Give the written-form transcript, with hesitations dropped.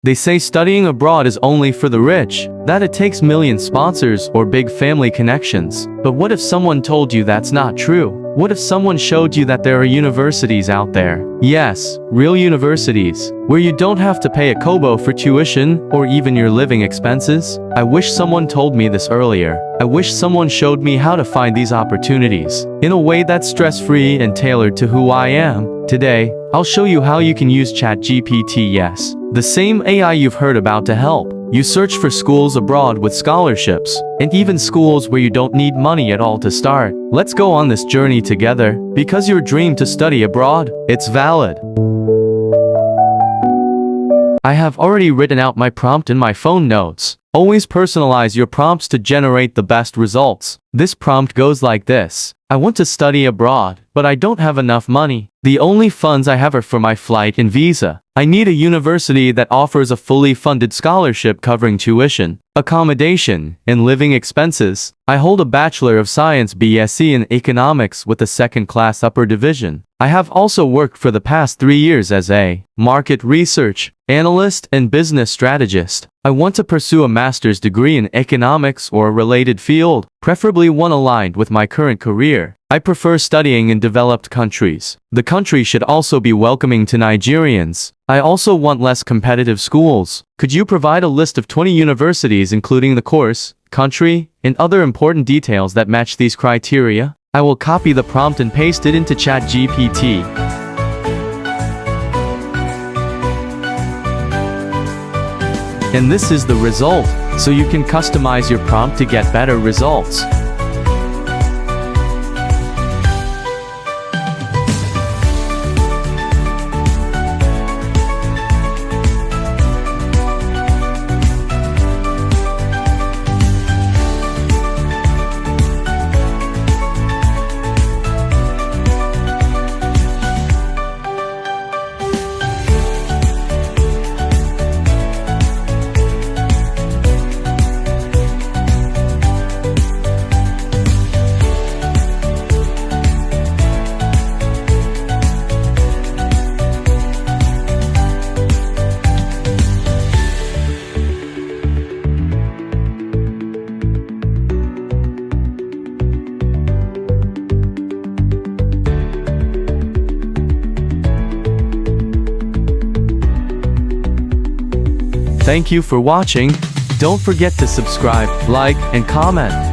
They say studying abroad is only for the rich, that it takes million sponsors or big family connections. But what if someone told you that's not true? What if someone showed you that there are universities out there? Yes, real universities, where you don't have to pay a kobo for tuition or even your living expenses? I wish someone told me this earlier. I wish someone showed me how to find these opportunities in a way that's stress-free and tailored to who I am. Today, I'll show you how you can use ChatGPT. Yes, the same AI you've heard about to help you search for schools abroad with scholarships, and even schools where you don't need money at all to start. Let's go on this journey together, because your dream to study abroad, it's valid. I have already written out my prompt in my phone notes. Always personalize your prompts to generate the best results. This prompt goes like this. I want to study abroad, but I don't have enough money. The only funds I have are for my flight and visa. I need a university that offers a fully funded scholarship covering tuition, accommodation, and living expenses. I hold a Bachelor of Science BSc in Economics with a second-class upper division. I have also worked for the past 3 years as a market research analyst and business strategist. I want to pursue a master's degree in economics or a related field, preferably one aligned with my current career. I prefer studying in developed countries. The country should also be welcoming to Nigerians. I also want less competitive schools. Could you provide a list of 20 universities including the course, country, and other important details that match these criteria? I will copy the prompt and paste it into ChatGPT. And this is the result, so you can customize your prompt to get better results. Thank you for watching. Don't forget to subscribe, like, and comment.